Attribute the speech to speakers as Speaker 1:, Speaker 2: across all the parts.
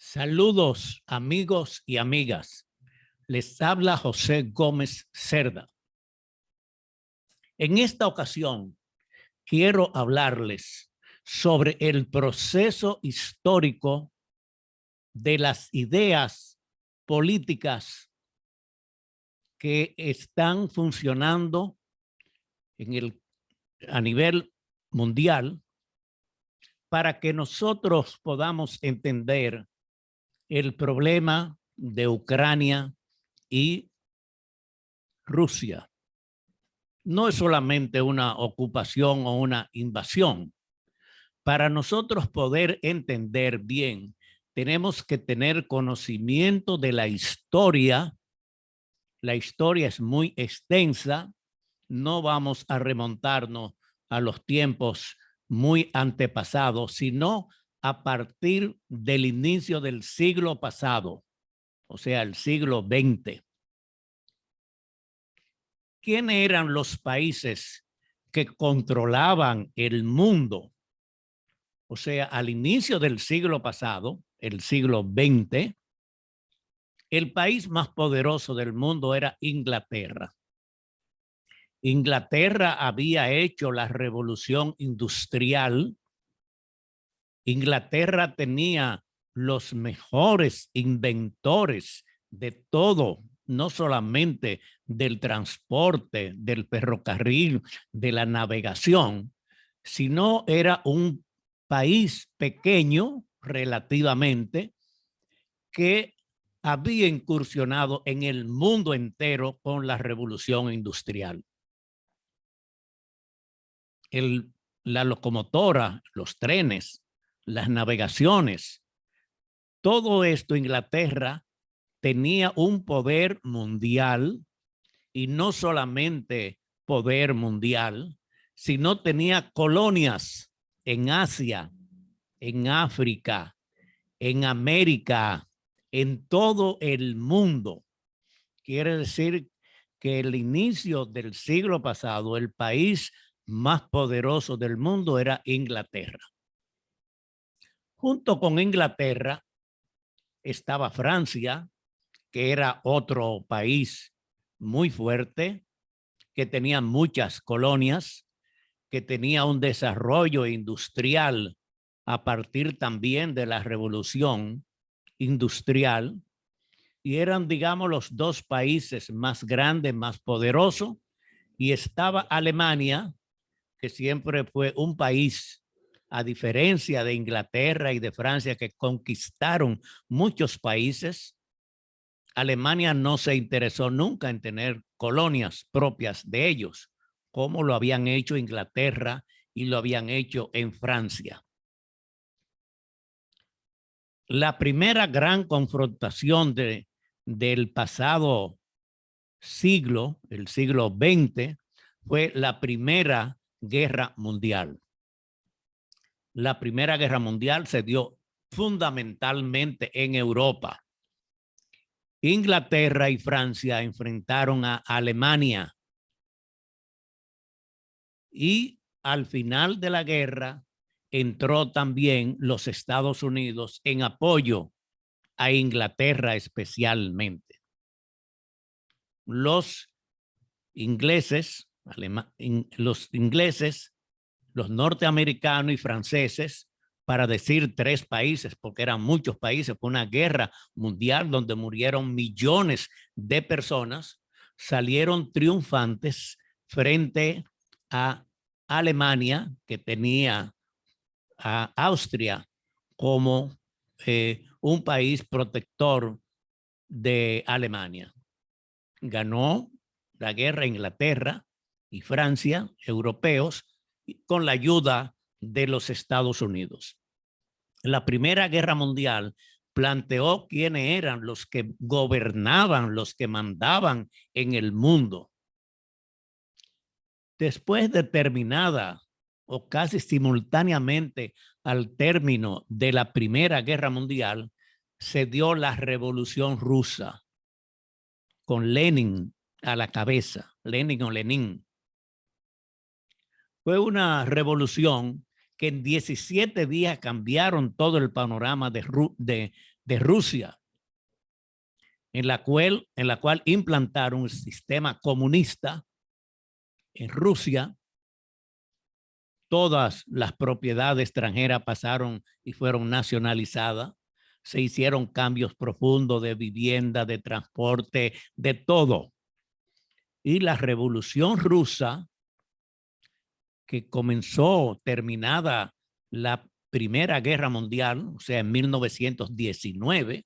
Speaker 1: Saludos amigos y amigas. Les habla José Gómez Cerda. En esta ocasión quiero hablarles sobre el proceso histórico de las ideas políticas que están funcionando a nivel mundial para que nosotros podamos entender el problema de Ucrania y Rusia. No es solamente una ocupación o una invasión. Para nosotros poder entender bien, tenemos que tener conocimiento de la historia. La historia es muy extensa. No vamos a remontarnos a los tiempos muy antepasados, sino a partir del inicio del siglo pasado, o sea, el siglo XX. ¿Quiénes eran los países que controlaban el mundo? O sea, al inicio del siglo pasado, el siglo XX, el país más poderoso del mundo era Inglaterra. Inglaterra había hecho la revolución industrial. Inglaterra tenía los mejores inventores de todo, no solamente del transporte, del ferrocarril, de la navegación, sino era un país pequeño relativamente que había incursionado en el mundo entero con la revolución industrial. La locomotora, los trenes, las navegaciones, todo esto Inglaterra tenía un poder mundial, y no solamente poder mundial, sino tenía colonias en Asia, en África, en América, en todo el mundo. Quiere decir que el inicio del siglo pasado, el país más poderoso del mundo era Inglaterra. Junto con Inglaterra estaba Francia, que era otro país muy fuerte, que tenía muchas colonias, que tenía un desarrollo industrial a partir también de la revolución industrial, y eran, digamos, los dos países más grandes, más poderosos, y estaba Alemania, que siempre fue un país, a diferencia de Inglaterra y de Francia, que conquistaron muchos países. Alemania no se interesó nunca en tener colonias propias de ellos, como lo habían hecho Inglaterra y lo habían hecho en Francia. La primera gran confrontación del pasado siglo, el siglo XX, fue la Primera Guerra Mundial. La Primera Guerra Mundial se dio fundamentalmente en Europa. Inglaterra y Francia enfrentaron a Alemania, y al final de la guerra entró también los Estados Unidos en apoyo a Inglaterra especialmente. Los ingleses, los norteamericanos y franceses, para decir tres países, porque eran muchos países, fue una guerra mundial donde murieron millones de personas, salieron triunfantes frente a Alemania, que tenía a Austria como un país protector de Alemania. Ganó la guerra Inglaterra y Francia, europeos, con la ayuda de los Estados Unidos. La Primera Guerra Mundial planteó quiénes eran los que gobernaban, los que mandaban en el mundo. Después de terminada o casi simultáneamente al término de la Primera Guerra Mundial, se dio la Revolución Rusa, con Lenin a la cabeza, Lenin o Lenin. Fue una revolución que en 17 días cambiaron todo el panorama de Rusia, en la cual implantaron el sistema comunista en Rusia. Todas las propiedades extranjeras pasaron y fueron nacionalizadas. Se hicieron cambios profundos de vivienda, de transporte, de todo. Y la Revolución Rusa, que comenzó terminada la Primera Guerra Mundial, o sea, en 1919,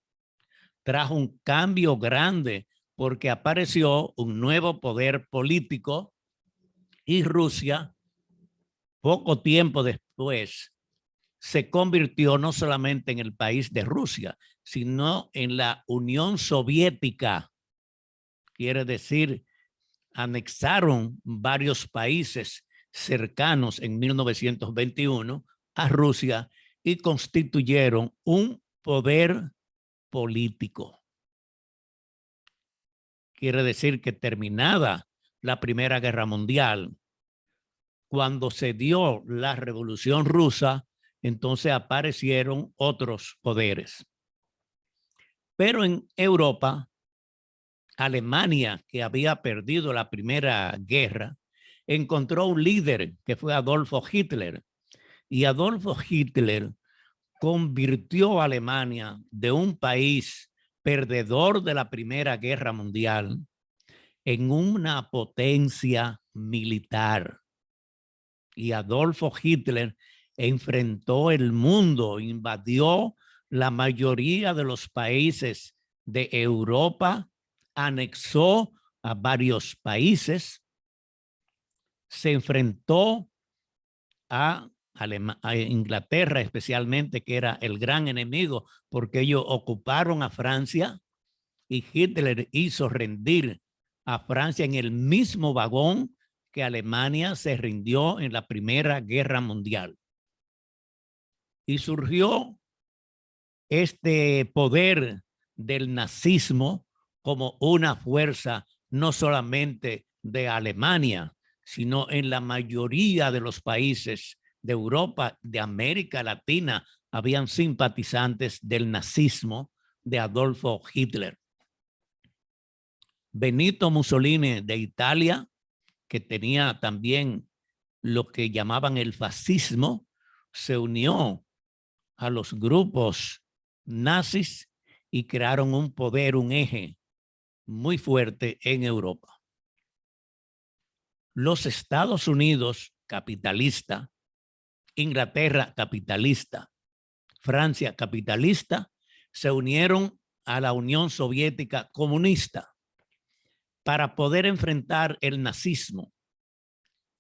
Speaker 1: trajo un cambio grande porque apareció un nuevo poder político y Rusia, poco tiempo después, se convirtió no solamente en el país de Rusia, sino en la Unión Soviética. Quiere decir, anexaron varios países cercanos en 1921 a Rusia y constituyeron un poder político. Quiere decir que terminada la Primera Guerra Mundial, cuando se dio la Revolución Rusa, entonces aparecieron otros poderes. Pero en Europa, Alemania, que había perdido la Primera Guerra, encontró un líder que fue Adolfo Hitler. Y Adolfo Hitler convirtió a Alemania de un país perdedor de la Primera Guerra Mundial en una potencia militar. Y Adolfo Hitler enfrentó el mundo, invadió la mayoría de los países de Europa, anexó a varios países, se enfrentó a Inglaterra especialmente, que era el gran enemigo, porque ellos ocuparon a Francia y Hitler hizo rendir a Francia en el mismo vagón que Alemania se rindió en la Primera Guerra Mundial. Y surgió este poder del nazismo como una fuerza no solamente de Alemania, sino en la mayoría de los países de Europa, de América Latina, habían simpatizantes del nazismo de Adolfo Hitler. Benito Mussolini de Italia, que tenía también lo que llamaban el fascismo, se unió a los grupos nazis y crearon un poder, un eje muy fuerte en Europa. Los Estados Unidos, capitalista, Inglaterra, capitalista, Francia, capitalista, se unieron a la Unión Soviética comunista para poder enfrentar el nazismo.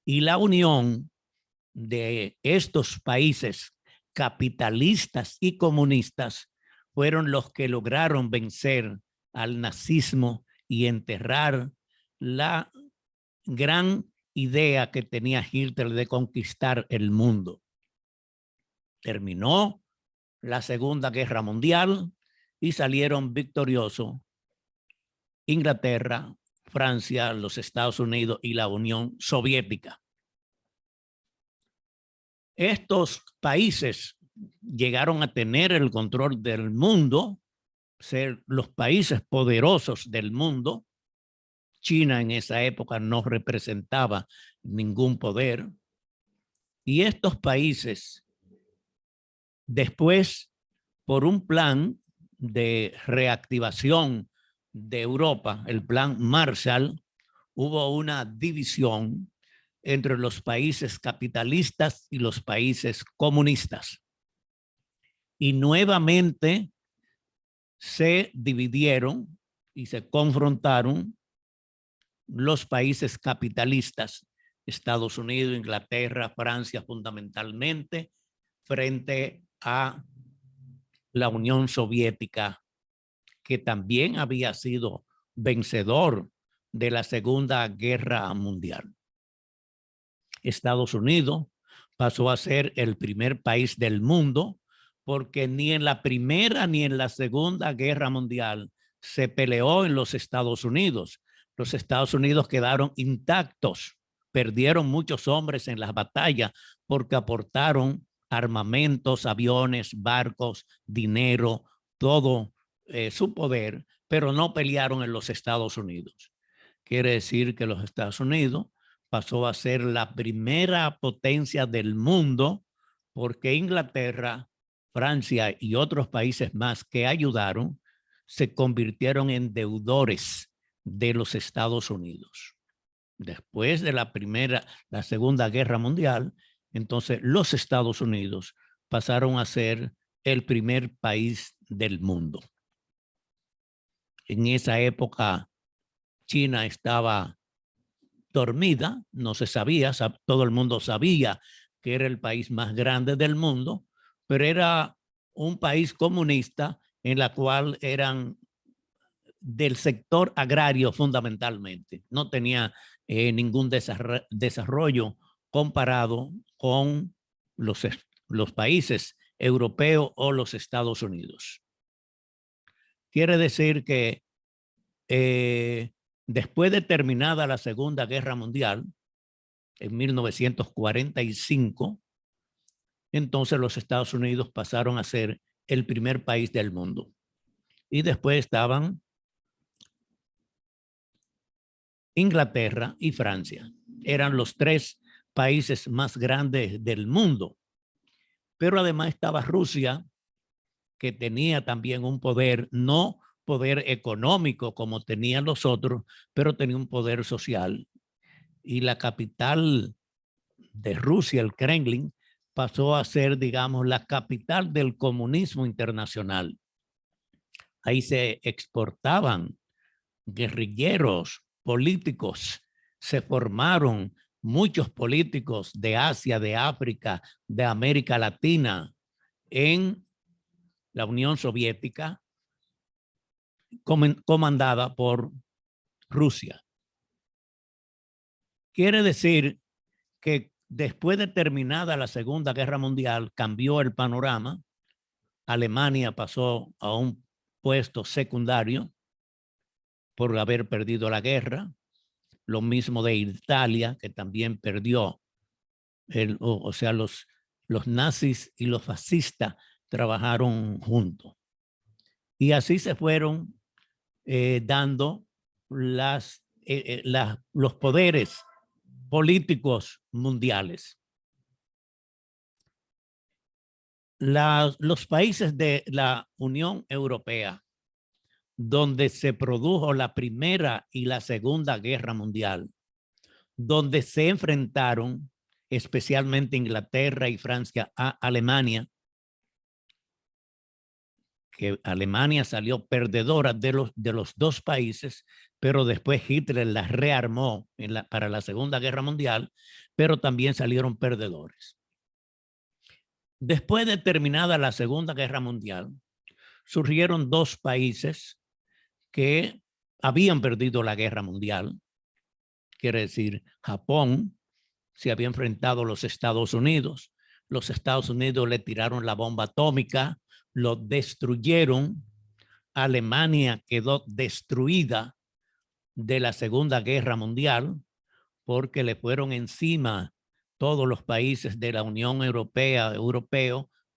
Speaker 1: Y la unión de estos países capitalistas y comunistas fueron los que lograron vencer al nazismo y enterrar la gran idea que tenía Hitler de conquistar el mundo. Terminó la Segunda Guerra Mundial y salieron victoriosos Inglaterra, Francia, los Estados Unidos y la Unión Soviética. Estos países llegaron a tener el control del mundo, ser los países poderosos del mundo. China en esa época no representaba ningún poder. Y estos países, después, por un plan de reactivación de Europa, el plan Marshall, hubo una división entre los países capitalistas y los países comunistas. Y nuevamente se dividieron y se confrontaron los países capitalistas, Estados Unidos, Inglaterra, Francia fundamentalmente, frente a la Unión Soviética, que también había sido vencedor de la Segunda Guerra Mundial. Estados Unidos pasó a ser el primer país del mundo porque ni en la Primera ni en la Segunda Guerra Mundial se peleó en los Estados Unidos. Los Estados Unidos quedaron intactos, perdieron muchos hombres en las batallas porque aportaron armamentos, aviones, barcos, dinero, todo su poder, pero no pelearon en los Estados Unidos. Quiere decir que los Estados Unidos pasó a ser la primera potencia del mundo porque Inglaterra, Francia y otros países más que ayudaron se convirtieron en deudores de los Estados Unidos. Después de la Segunda Guerra Mundial, entonces los Estados Unidos pasaron a ser el primer país del mundo. En esa época, China estaba dormida, no se sabía, todo el mundo sabía que era el país más grande del mundo, pero era un país comunista en la cual eran del sector agrario fundamentalmente. No tenía ningún desarrollo comparado con los países europeos o los Estados Unidos. Quiere decir que después de terminada la Segunda Guerra Mundial, en 1945, entonces los Estados Unidos pasaron a ser el primer país del mundo. Y después estaban Inglaterra y Francia. Eran los tres países más grandes del mundo. Pero además estaba Rusia, que tenía también un poder, no poder económico como tenían los otros, pero tenía un poder social. Y la capital de Rusia, el Kremlin, pasó a ser, digamos, la capital del comunismo internacional. Ahí se exportaban guerrilleros, políticos, se formaron muchos políticos de Asia, de África, de América Latina en la Unión Soviética, comandada por Rusia. Quiere decir que después de terminada la Segunda Guerra Mundial, cambió el panorama. Alemania pasó a un puesto secundario por haber perdido la guerra. Lo mismo de Italia, que también perdió. O sea, los nazis y los fascistas trabajaron juntos. Y así se fueron dando los poderes políticos mundiales. Los países de la Unión Europea, donde se produjo la Primera y la Segunda Guerra Mundial, donde se enfrentaron especialmente Inglaterra y Francia a Alemania, que Alemania salió perdedora de los dos países, pero después Hitler las rearmó para la Segunda Guerra Mundial, pero también salieron perdedores. Después de terminada la Segunda Guerra Mundial, surgieron dos países que habían perdido la guerra mundial. Quiere decir, Japón se había enfrentado a los Estados Unidos. Los Estados Unidos le tiraron la bomba atómica, lo destruyeron. Alemania quedó destruida de la Segunda Guerra Mundial porque le fueron encima todos los países de la Unión Europea,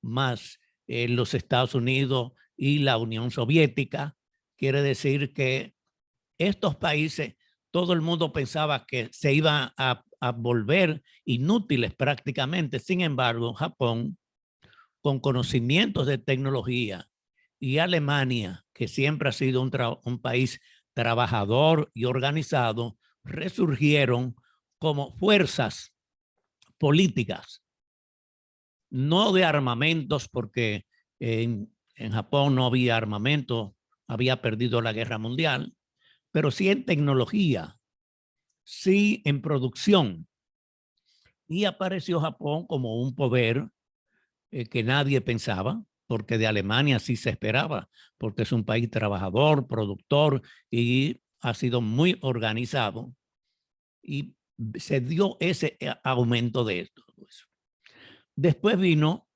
Speaker 1: más los Estados Unidos y la Unión Soviética. Quiere decir que estos países, todo el mundo pensaba que se iban a volver inútiles prácticamente. Sin embargo, Japón, con conocimientos de tecnología, y Alemania, que siempre ha sido un país trabajador y organizado, resurgieron como fuerzas políticas, no de armamentos, porque en Japón no había armamento, había perdido la guerra mundial, pero sí en tecnología, sí en producción. Y apareció Japón como un poder que nadie pensaba, porque de Alemania sí se esperaba, porque es un país trabajador, productor y ha sido muy organizado. Y se dio ese aumento de esto. Después vino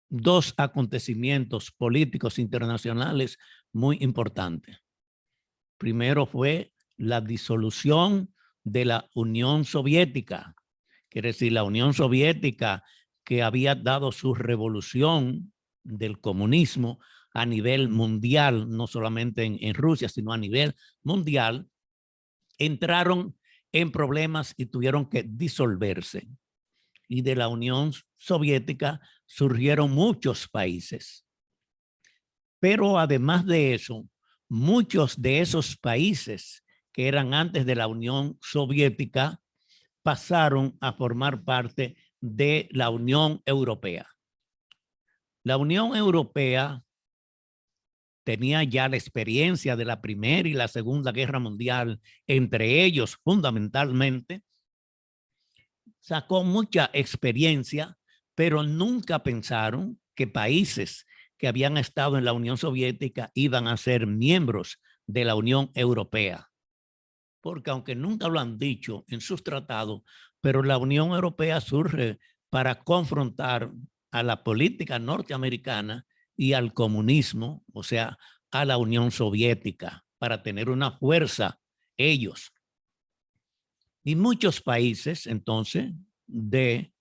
Speaker 1: dos acontecimientos políticos internacionales muy importantes. Primero fue la disolución de la Unión Soviética, quiere decir la Unión Soviética, que había dado su revolución del comunismo a nivel mundial, no solamente en Rusia, sino a nivel mundial, entraron en problemas y tuvieron que disolverse. Y de la Unión Soviética surgieron muchos países. Pero además de eso, muchos de esos países que eran antes de la Unión Soviética pasaron a formar parte de la Unión Europea. La Unión Europea tenía ya la experiencia de la Primera y la Segunda Guerra Mundial, entre ellos fundamentalmente. Sacó mucha experiencia, pero nunca pensaron que países que habían estado en la Unión Soviética iban a ser miembros de la Unión Europea. Porque aunque nunca lo han dicho en sus tratados, pero la Unión Europea surge para confrontar a la política norteamericana y al comunismo, o sea, a la Unión Soviética, para tener una fuerza ellos. Y muchos países, entonces, de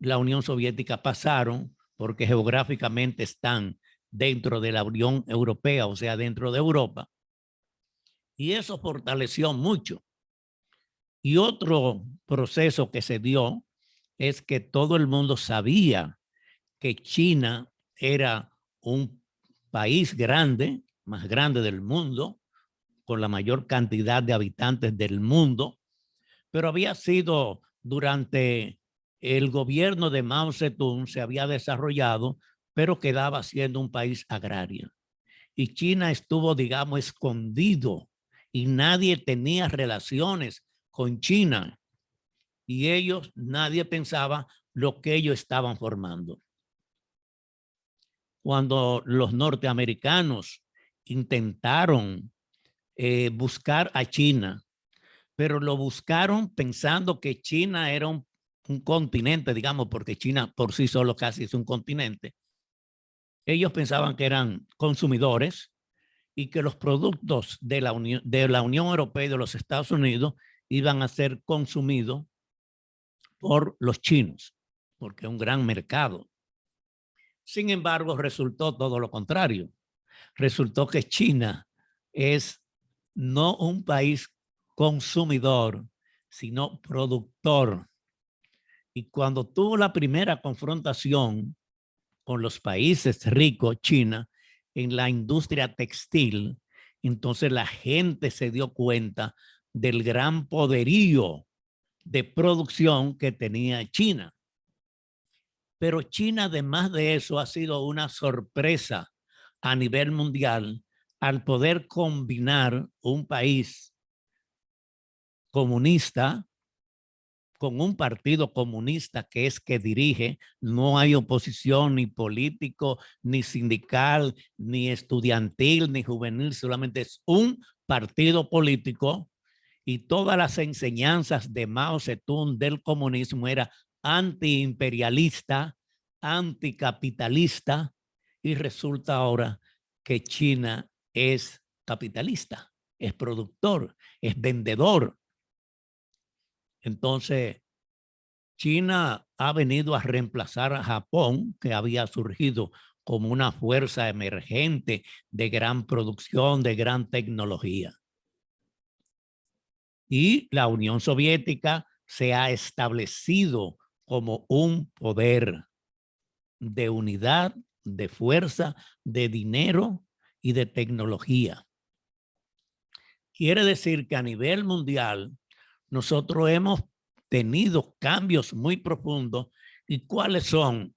Speaker 1: la Unión Soviética pasaron, porque geográficamente están dentro de la Unión Europea, o sea, dentro de Europa. Y eso fortaleció mucho. Y otro proceso que se dio es que todo el mundo sabía que China era un país grande, más grande del mundo, con la mayor cantidad de habitantes del mundo, pero había sido durante el gobierno de Mao Zedong, se había desarrollado, pero quedaba siendo un país agrario. Y China estuvo, digamos, escondido y nadie tenía relaciones con China. Y ellos, nadie pensaba lo que ellos estaban formando. Cuando los norteamericanos intentaron buscar a China, pero lo buscaron pensando que China era un continente, digamos, porque China por sí solo casi es un continente. Ellos pensaban que eran consumidores y que los productos de la Unión Europea y de los Estados Unidos iban a ser consumidos por los chinos, porque es un gran mercado. Sin embargo, resultó todo lo contrario. Resultó que China es no un país consumidor, sino productor. Y cuando tuvo la primera confrontación con los países ricos, China, en la industria textil, entonces la gente se dio cuenta del gran poderío de producción que tenía China. Pero China, además de eso, ha sido una sorpresa a nivel mundial al poder combinar un país comunista con un partido comunista que es que dirige, no hay oposición ni político, ni sindical, ni estudiantil, ni juvenil, solamente es un partido político y todas las enseñanzas de Mao Zedong del comunismo era antiimperialista, anticapitalista y resulta ahora que China es capitalista, es productor, es vendedor. Entonces, China ha venido a reemplazar a Japón, que había surgido como una fuerza emergente de gran producción, de gran tecnología. Y la Unión Soviética se ha establecido como un poder de unidad, de fuerza, de dinero y de tecnología. Quiere decir que a nivel mundial nosotros hemos tenido cambios muy profundos. ¿Y cuáles son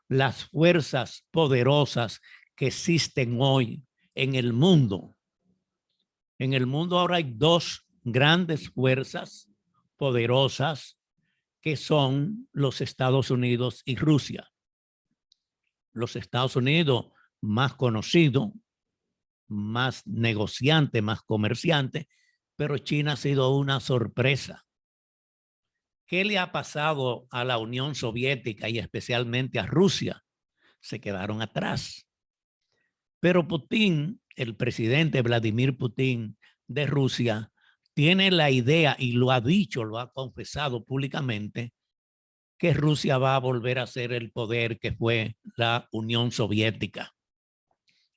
Speaker 1: las fuerzas poderosas que existen hoy en el mundo? En el mundo ahora hay dos grandes fuerzas poderosas que son los Estados Unidos y Rusia. Los Estados Unidos más conocido, más negociante, más comerciante, pero China ha sido una sorpresa. ¿Qué le ha pasado a la Unión Soviética y especialmente a Rusia? Se quedaron atrás. Pero Putin, el presidente Vladimir Putin de Rusia, tiene la idea y lo ha dicho, lo ha confesado públicamente, que Rusia va a volver a ser el poder que fue la Unión Soviética.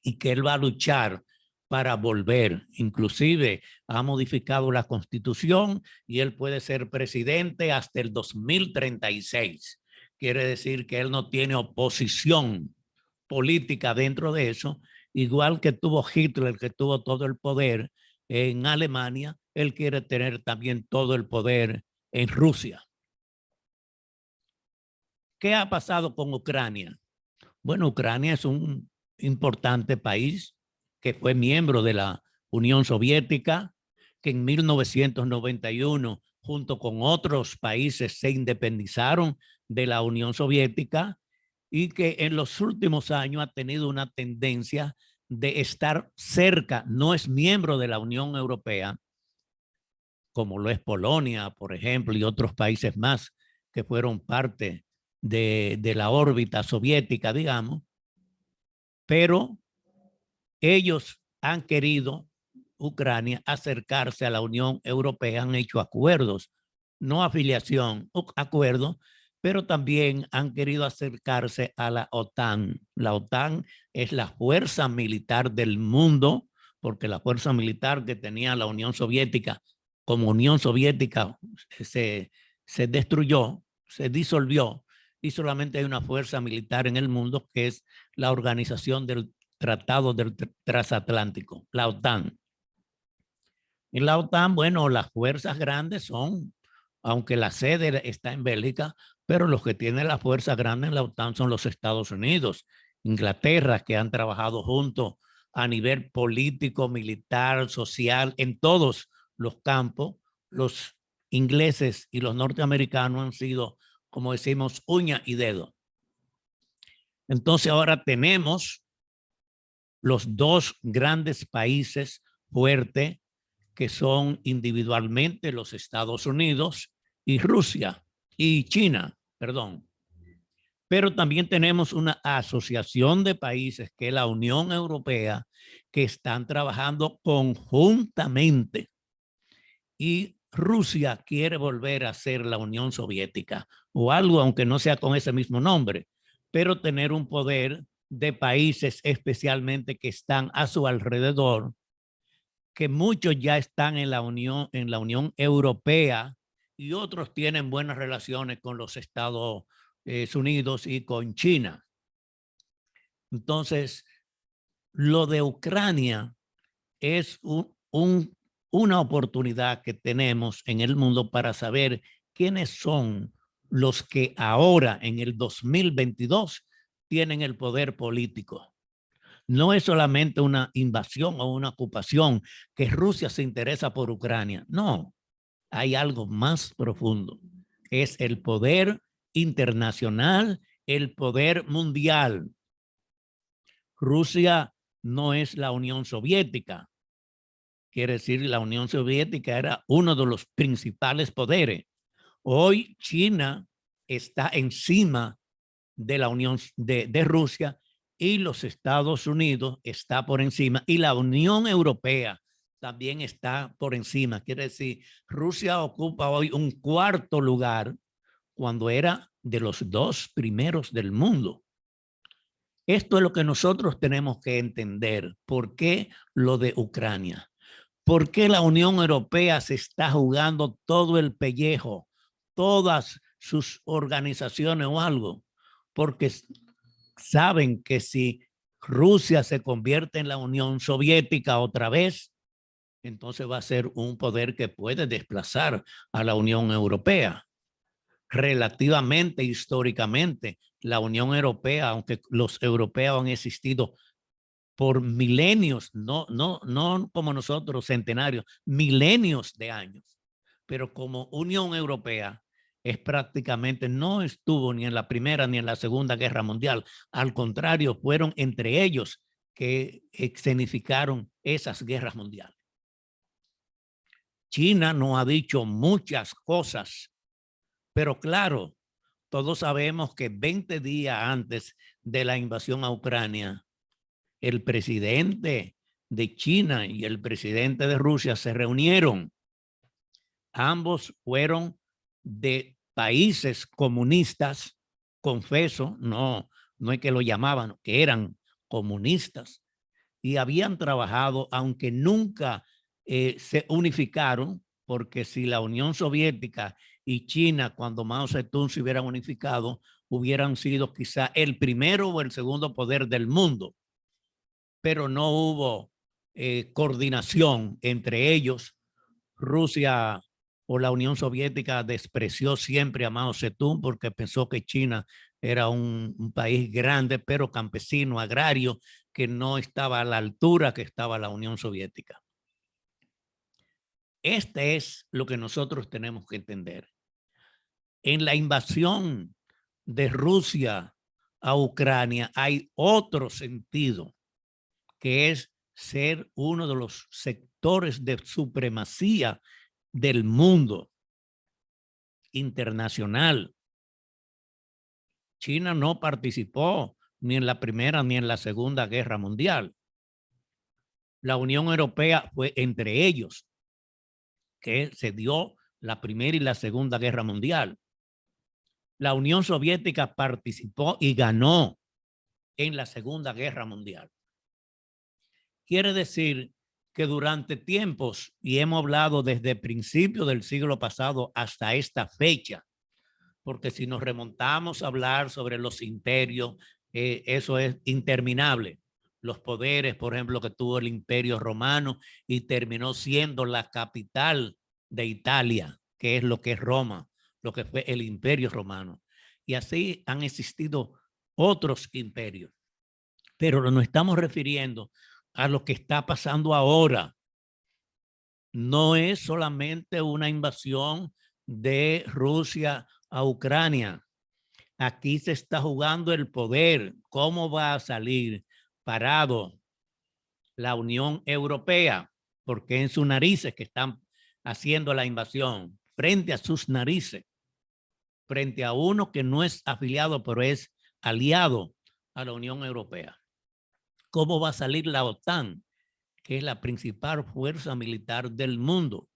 Speaker 1: y que él va a luchar para volver. Inclusive ha modificado la Constitución y él puede ser presidente hasta el 2036. Quiere decir que él no tiene oposición política dentro de eso, igual que tuvo Hitler, que tuvo todo el poder en Alemania, él quiere tener también todo el poder en Rusia. ¿Qué ha pasado con Ucrania? Bueno, Ucrania es un importante país que fue miembro de la Unión Soviética, que en 1991, junto con otros países, se independizaron de la Unión Soviética y que en los últimos años ha tenido una tendencia de estar cerca, no es miembro de la Unión Europea, como lo es Polonia, por ejemplo, y otros países más que fueron parte de la órbita soviética, digamos, pero ellos han querido, Ucrania, acercarse a la Unión Europea, han hecho acuerdos, no afiliación, acuerdos, pero también han querido acercarse a la OTAN. La OTAN es la fuerza militar del mundo, porque la fuerza militar que tenía la Unión Soviética como Unión Soviética se destruyó, se disolvió, y solamente hay una fuerza militar en el mundo que es la Organización del Tratado del Transatlántico, la OTAN. En la OTAN, bueno, las fuerzas grandes son, aunque la sede está en Bélgica, pero los que tienen la fuerza grande en la OTAN son los Estados Unidos, Inglaterra, que han trabajado juntos a nivel político, militar, social, en todos los campos. Los ingleses y los norteamericanos han sido, como decimos, uña y dedo. Entonces ahora tenemos los dos grandes países fuertes que son individualmente los Estados Unidos y Rusia y China, perdón. Pero también tenemos una asociación de países que es la Unión Europea que están trabajando conjuntamente, y Rusia quiere volver a ser la Unión Soviética o algo, aunque no sea con ese mismo nombre, pero tener un poder de países especialmente que están a su alrededor, que muchos ya están en la Unión Europea y otros tienen buenas relaciones con los Estados Unidos y con China. Entonces, lo de Ucrania es una oportunidad que tenemos en el mundo para saber quiénes son los que ahora en el 2022 tienen el poder político. No es solamente una invasión o una ocupación que Rusia se interesa por Ucrania. No, hay algo más profundo. Es el poder internacional, el poder mundial. Rusia no es la Unión Soviética. Quiere decir, la Unión Soviética era uno de los principales poderes. Hoy China está encima de la Unión de Rusia, y los Estados Unidos está por encima, y la Unión Europea también está por encima. Quiere decir, Rusia ocupa hoy un cuarto lugar cuando era de los dos primeros del mundo. Esto es lo que nosotros tenemos que entender. ¿Por qué lo de Ucrania? ¿Por qué la Unión Europea se está jugando todo el pellejo, todas sus organizaciones o algo? Porque saben que si Rusia se convierte en la Unión Soviética otra vez, entonces va a ser un poder que puede desplazar a la Unión Europea. Relativamente, históricamente, la Unión Europea, aunque los europeos han existido por milenios, no como nosotros, centenarios, milenios de años, pero como Unión Europea es prácticamente, no estuvo ni en la Primera ni en la Segunda Guerra Mundial. Al contrario, fueron entre ellos que escenificaron esas guerras mundiales. China nos ha dicho muchas cosas, pero claro, todos sabemos que 20 días antes de la invasión a Ucrania, el presidente de China y el presidente de Rusia se reunieron. Ambos fueron de países comunistas, confeso, no es que lo llamaban, que eran comunistas. y habían trabajado, aunque nunca se unificaron, porque si la Unión Soviética y China, cuando Mao Zedong se hubieran unificado, hubieran sido quizá el primero o el segundo poder del mundo, pero no hubo coordinación entre ellos. Rusia o la Unión Soviética despreció siempre a Mao Zedong porque pensó que China era un país grande, pero campesino, agrario, que no estaba a la altura que estaba la Unión Soviética. Este es lo que nosotros tenemos que entender. En la invasión de Rusia a Ucrania hay otro sentido, que es ser uno de los sectores de supremacía del mundo internacional. China no participó ni en la Primera ni en la Segunda Guerra Mundial. La Unión Europea fue entre ellos, que se dio la Primera y la Segunda Guerra Mundial. La Unión Soviética participó y ganó en la Segunda Guerra Mundial. Quiere decir que durante tiempos, y hemos hablado desde principios del siglo pasado hasta esta fecha, porque si nos remontamos a hablar sobre los imperios, eso es interminable. Los poderes, por ejemplo, que tuvo el Imperio Romano y terminó siendo la capital de Italia, que es lo que es Roma, lo que fue el Imperio Romano. Y así han existido otros imperios. Pero nos estamos refiriendo a lo que está pasando ahora. No es solamente una invasión de Rusia a Ucrania. Aquí se está jugando el poder. ¿Cómo va a salir parado la Unión Europea? Porque en sus narices que están haciendo la invasión, frente a sus narices, frente a uno que no es afiliado, pero es aliado a la Unión Europea. ¿Cómo va a salir la OTAN, que es la principal fuerza militar del mundo?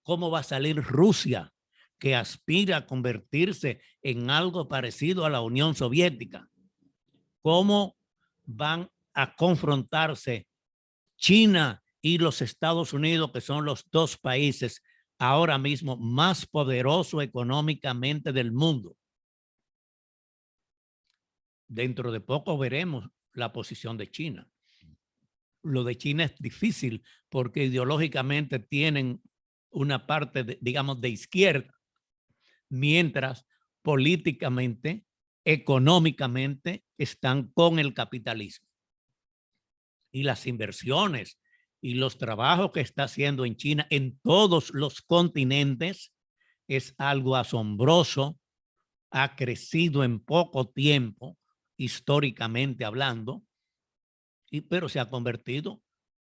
Speaker 1: ¿Cómo va a salir Rusia, que aspira a convertirse en algo parecido a la Unión Soviética? ¿Cómo van a confrontarse China y los Estados Unidos, que son los dos países ahora mismo más poderosos económicamente del mundo? Dentro de poco veremos la posición de China. Lo de China es difícil porque ideológicamente tienen una parte, digamos, de izquierda, mientras políticamente, económicamente, están con el capitalismo. Y las inversiones y los trabajos que está haciendo en China en todos los continentes es algo asombroso. Ha crecido en poco tiempo, históricamente hablando, pero se ha convertido,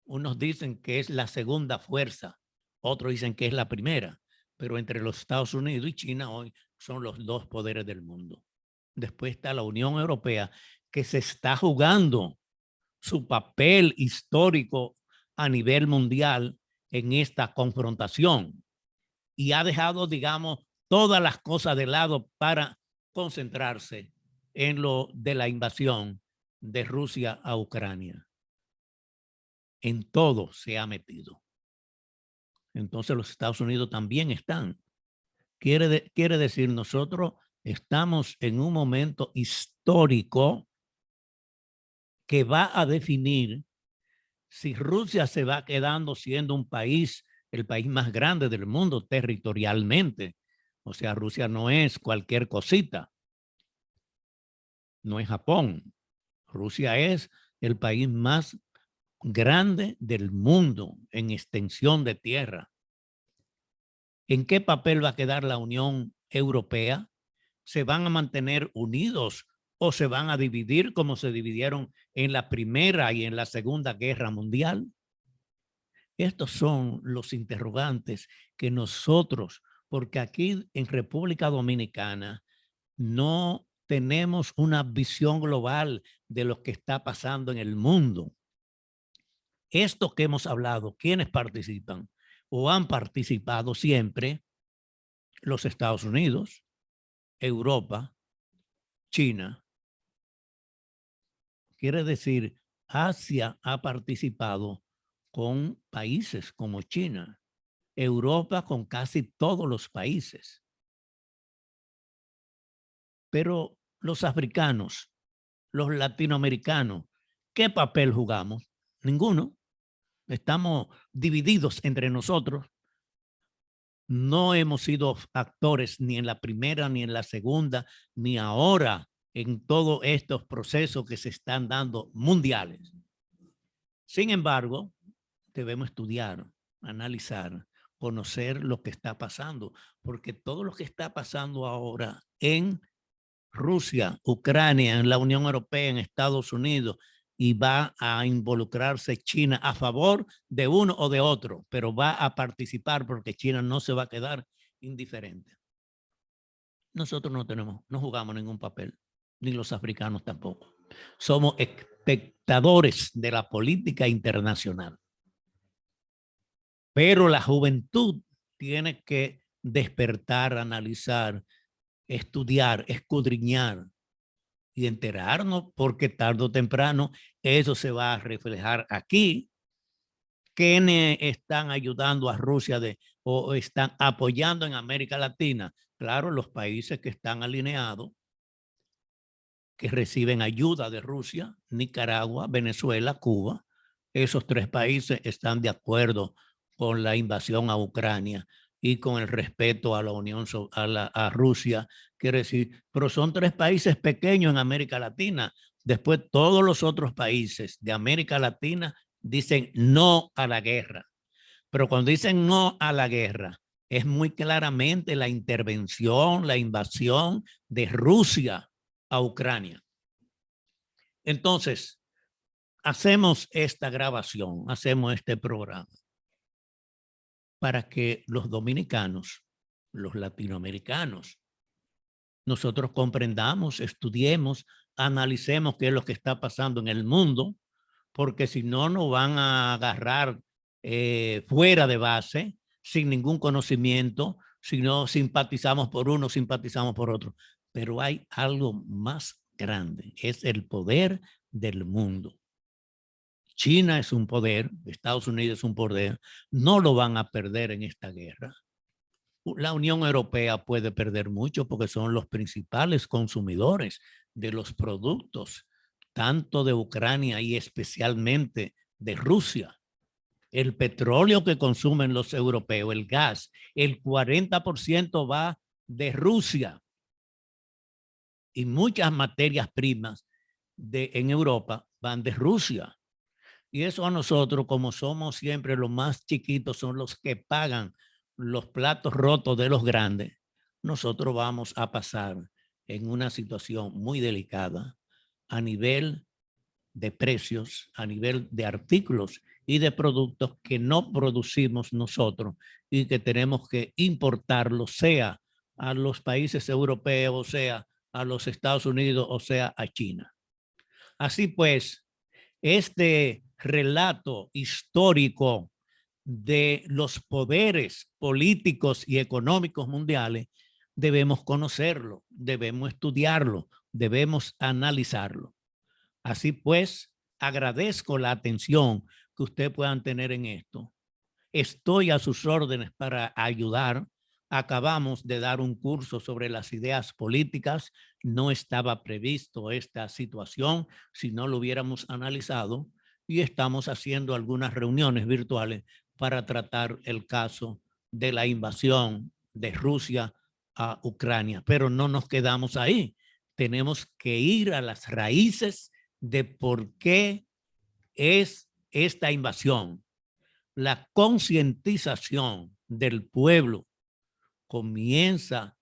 Speaker 1: unos dicen que es la segunda fuerza, otros dicen que es la primera, pero entre los Estados Unidos y China hoy son los dos poderes del mundo. Después está la Unión Europea, que se está jugando su papel histórico a nivel mundial en esta confrontación y ha dejado, digamos, todas las cosas de lado para concentrarse en lo de la invasión de Rusia a Ucrania. En todo se ha metido. Entonces los Estados Unidos también están. Quiere decir, nosotros estamos en un momento histórico que va a definir si Rusia se va quedando siendo un país, el país más grande del mundo territorialmente. O sea, Rusia no es cualquier cosita. No es Japón. Rusia es el país más grande del mundo en extensión de tierra. ¿En qué papel va a quedar la Unión Europea? ¿Se van a mantener unidos o se van a dividir como se dividieron en la Primera y en la Segunda Guerra Mundial? Estos son los interrogantes que nosotros, porque aquí en República Dominicana no tenemos una visión global de lo que está pasando en el mundo. Esto que hemos hablado, ¿quiénes participan o han participado siempre? Los Estados Unidos, Europa, China. Quiere decir Asia ha participado con países como China, Europa con casi todos los países. Pero los africanos, los latinoamericanos, ¿qué papel jugamos? Ninguno. Estamos divididos entre nosotros. No hemos sido actores ni en la primera, ni en la segunda, ni ahora en todos estos procesos que se están dando mundiales. Sin embargo, debemos estudiar, analizar, conocer lo que está pasando, porque todo lo que está pasando ahora en Rusia, Ucrania, en la Unión Europea, en Estados Unidos, y va a involucrarse China a favor de uno o de otro, pero va a participar porque China no se va a quedar indiferente. Nosotros no jugamos ningún papel, ni los africanos tampoco. Somos espectadores de la política internacional. Pero la juventud tiene que despertar, analizar, estudiar, escudriñar y enterarnos, porque tarde o temprano eso se va a reflejar aquí. ¿Quiénes están ayudando a Rusia o están apoyando en América Latina? Claro, los países que están alineados, que reciben ayuda de Rusia: Nicaragua, Venezuela, Cuba. Esos tres países están de acuerdo con la invasión a Ucrania y con el respeto a la Unión, a Rusia. Quiere decir, pero son tres países pequeños en América Latina. Después todos los otros países de América Latina dicen no a la guerra. Pero cuando dicen no a la guerra, es muy claramente la intervención, la invasión de Rusia a Ucrania. Entonces, hacemos esta grabación, hacemos este programa para que los dominicanos, los latinoamericanos, nosotros comprendamos, estudiemos, analicemos qué es lo que está pasando en el mundo, porque si no nos van a agarrar fuera de base, sin ningún conocimiento, si no simpatizamos por uno, simpatizamos por otro. Pero hay algo más grande, es el poder del mundo. China es un poder, Estados Unidos es un poder, no lo van a perder en esta guerra. La Unión Europea puede perder mucho porque son los principales consumidores de los productos, tanto de Ucrania y especialmente de Rusia. El petróleo que consumen los europeos, el gas, el 40% va de Rusia, y muchas materias primas en Europa van de Rusia. Y eso a nosotros, como somos siempre los más chiquitos, son los que pagan los platos rotos de los grandes, nosotros vamos a pasar en una situación muy delicada a nivel de precios, a nivel de artículos y de productos que no producimos nosotros y que tenemos que importarlos, sea a los países europeos, o sea a los Estados Unidos, o sea a China. Así pues, este relato histórico de los poderes políticos y económicos mundiales debemos conocerlo, debemos estudiarlo, debemos analizarlo. Así pues, agradezco la atención que ustedes puedan tener en esto. Estoy a sus órdenes para ayudar. Acabamos de dar un curso sobre las ideas políticas. No estaba previsto esta situación si no lo hubiéramos analizado, y estamos haciendo algunas reuniones virtuales para tratar el caso de la invasión de Rusia a Ucrania. Pero no nos quedamos ahí. Tenemos que ir a las raíces de por qué es esta invasión. La concientización del pueblo comienza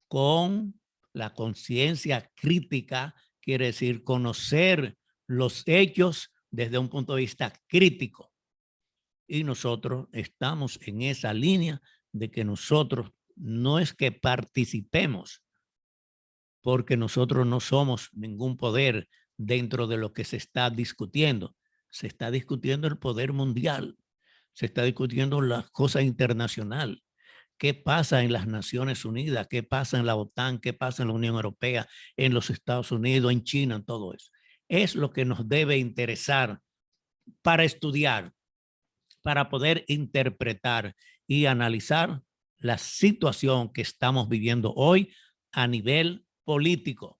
Speaker 1: con la conciencia crítica, quiere decir conocer los hechos desde un punto de vista crítico. Y nosotros estamos en esa línea de que nosotros no es que participemos, porque nosotros no somos ningún poder dentro de lo que se está discutiendo. Se está discutiendo el poder mundial. Se está discutiendo las cosas internacionales. ¿Qué pasa en las Naciones Unidas? ¿Qué pasa en la OTAN? ¿Qué pasa en la Unión Europea? En los Estados Unidos, en China, en todo eso. Es lo que nos debe interesar para estudiar, para poder interpretar y analizar la situación que estamos viviendo hoy a nivel político.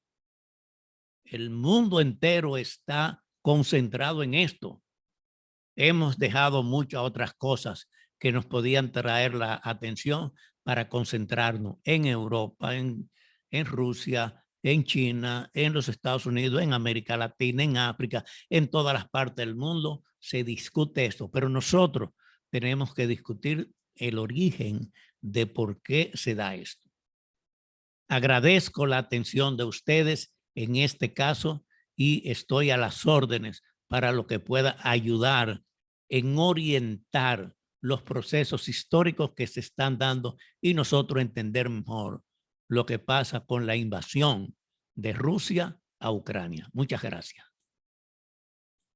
Speaker 1: El mundo entero está concentrado en esto. Hemos dejado muchas otras cosas que nos podían traer la atención para concentrarnos en Europa, en Rusia, en China, en los Estados Unidos, en América Latina, en África, en todas las partes del mundo se discute esto, pero nosotros tenemos que discutir el origen de por qué se da esto. Agradezco la atención de ustedes en este caso y estoy a las órdenes para lo que pueda ayudar en orientar los procesos históricos que se están dando y nosotros entender mejor lo que pasa con la invasión de Rusia a Ucrania. Muchas gracias.